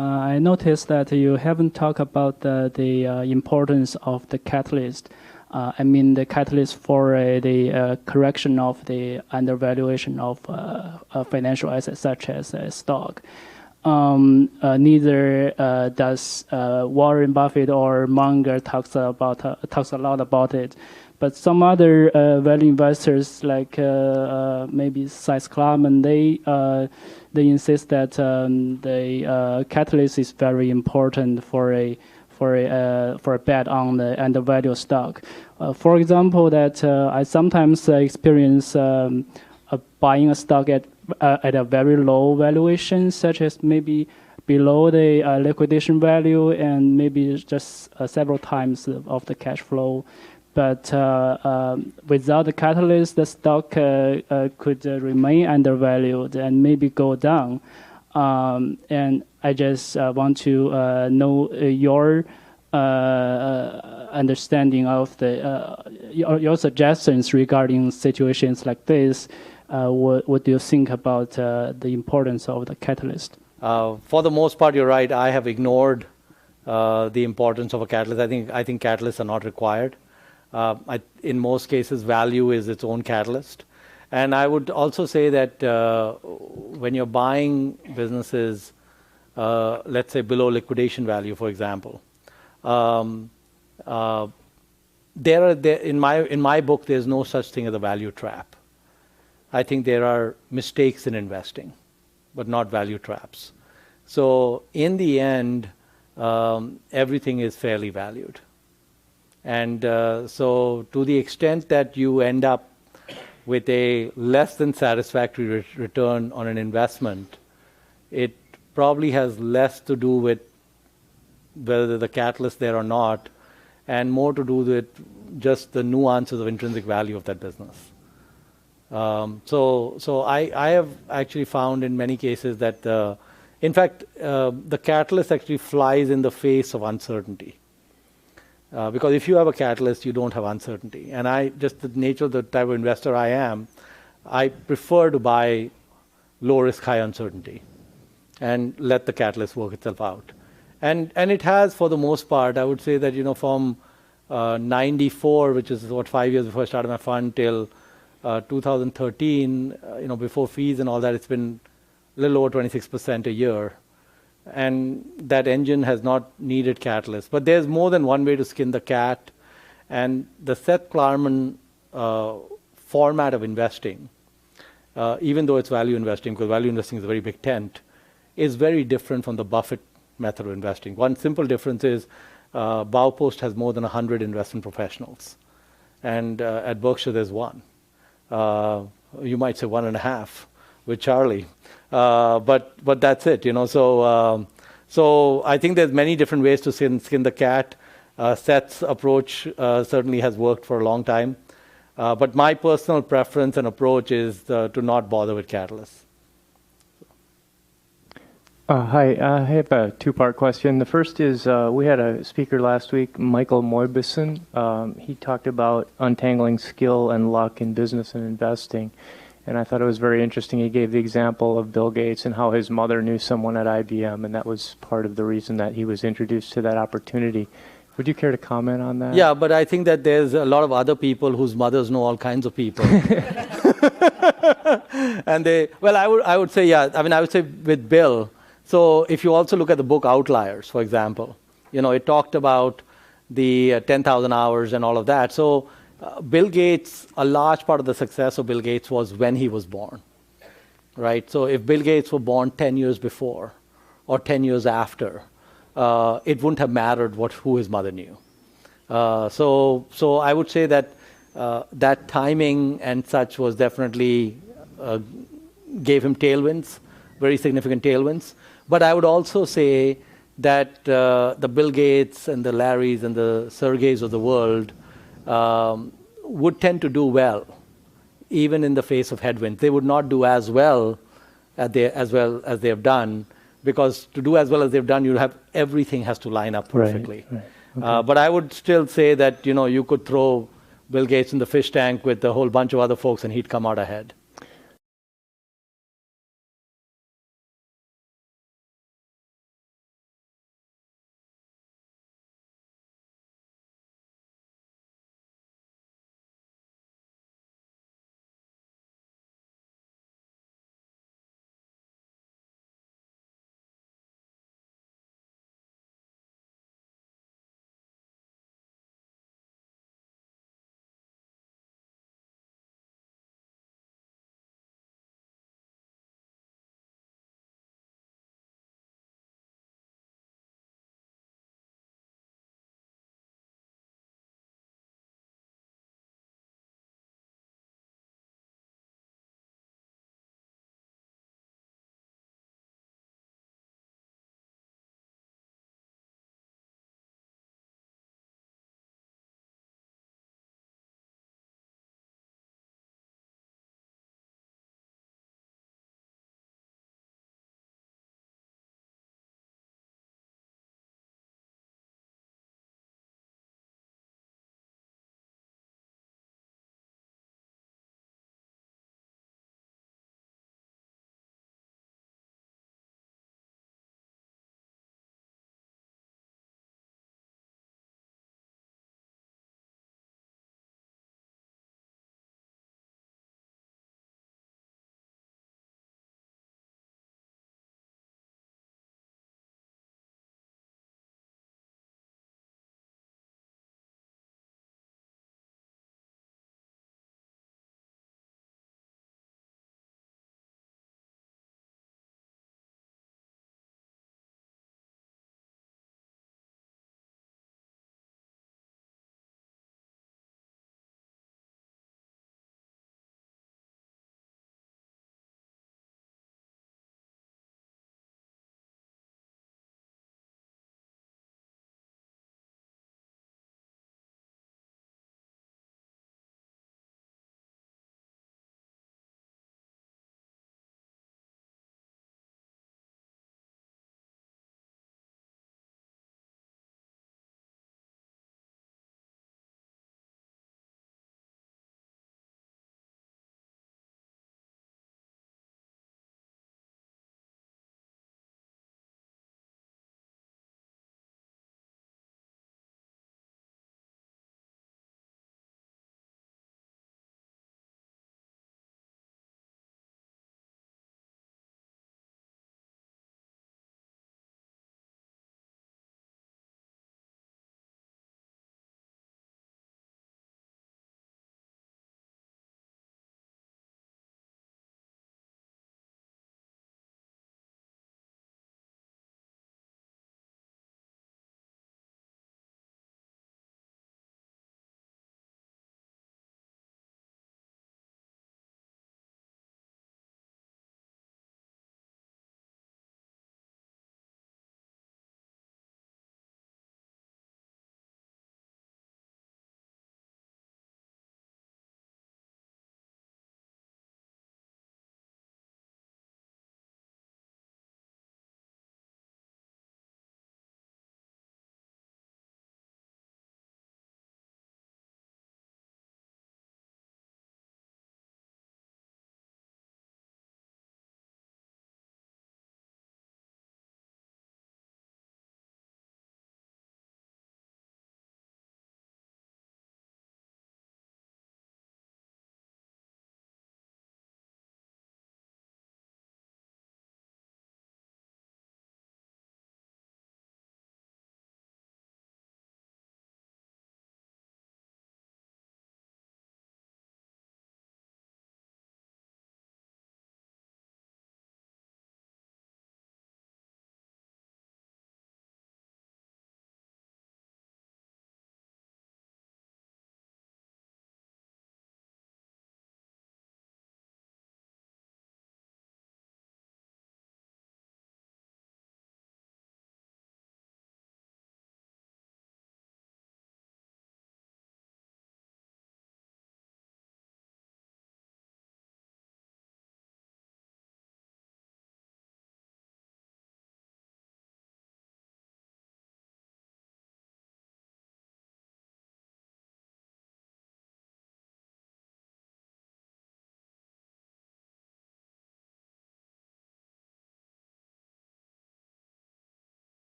I noticed that you haven't talked about the importance of the catalyst. I mean, the catalyst for the correction of the undervaluation of financial assets such as stock. Neither does Warren Buffett or Munger talks a lot about it. But some other value investors, like maybe Size Club, and they insist that the catalyst is very important for a bet on the undervalued stock. For example, that I sometimes experience buying a stock at a very low valuation, such as maybe below the liquidation value and maybe just several times of the cash flow. But without the catalyst, the stock could remain undervalued and maybe go down. And I just want to know your understanding of your suggestions regarding situations like this. What do you think about the importance of the catalyst? For the most part, you're right. I have ignored the importance of a catalyst. I think catalysts are not required. In most cases, value is its own catalyst. And I would also say that when you're buying businesses, let's say below liquidation value, for example, in my book, there's no such thing as a value trap. I think there are mistakes in investing, but not value traps. So in the end, everything is fairly valued. And so to the extent that you end up with a less than satisfactory return on an investment, it probably has less to do with whether the catalyst there or not, and more to do with just the nuances of intrinsic value of that business. So I have actually found in many cases that, in fact, the catalyst actually flies in the face of uncertainty. Because if you have a catalyst, you don't have uncertainty. And just the nature of the type of investor I am, I prefer to buy low risk, high uncertainty and let the catalyst work itself out. And it has, for the most part, I would say that, from 94, which is 5 years before I started my fund, till 2013, before fees and all that, it's been a little over 26% a year. And that engine has not needed catalyst. But there's more than one way to skin the cat. And the Seth Klarman format of investing, even though it's value investing, because value investing is a very big tent, is very different from the Buffett method of investing. One simple difference is Baupost has more than 100 investment professionals. And at Berkshire, there's one. You might say 1.5 with Charlie. But that's it, So I think there's many different ways to skin the cat. Seth's approach certainly has worked for a long time. But my personal preference and approach is to not bother with catalysts. Hi, I have a two-part question. The first is, we had a speaker last week, Michael Moibison. He talked about untangling skill and luck in business and investing. And I thought it was very interesting. He gave the example of Bill Gates and how his mother knew someone at IBM, and that was part of the reason that he was introduced to that opportunity. Would you care to comment on that? Yeah, but I think that there's a lot of other people whose mothers know all kinds of people. And I would say, yeah, I would say with Bill. So if you also look at the book Outliers, for example, it talked about the 10,000 hours and all of that. So Bill Gates, a large part of the success of Bill Gates was when he was born, right? So if Bill Gates were born 10 years before or 10 years after, it wouldn't have mattered who his mother knew. So I would say that that timing and such was definitely gave him tailwinds, very significant tailwinds. But I would also say that the Bill Gates and the Larrys and the Sergeys of the world would tend to do well, even in the face of headwinds. They would not do as well as they have done, because to do as well as they've done, everything has to line up perfectly. Right. Okay. But I would still say that you could throw Bill Gates in the fish tank with a whole bunch of other folks, and he'd come out ahead.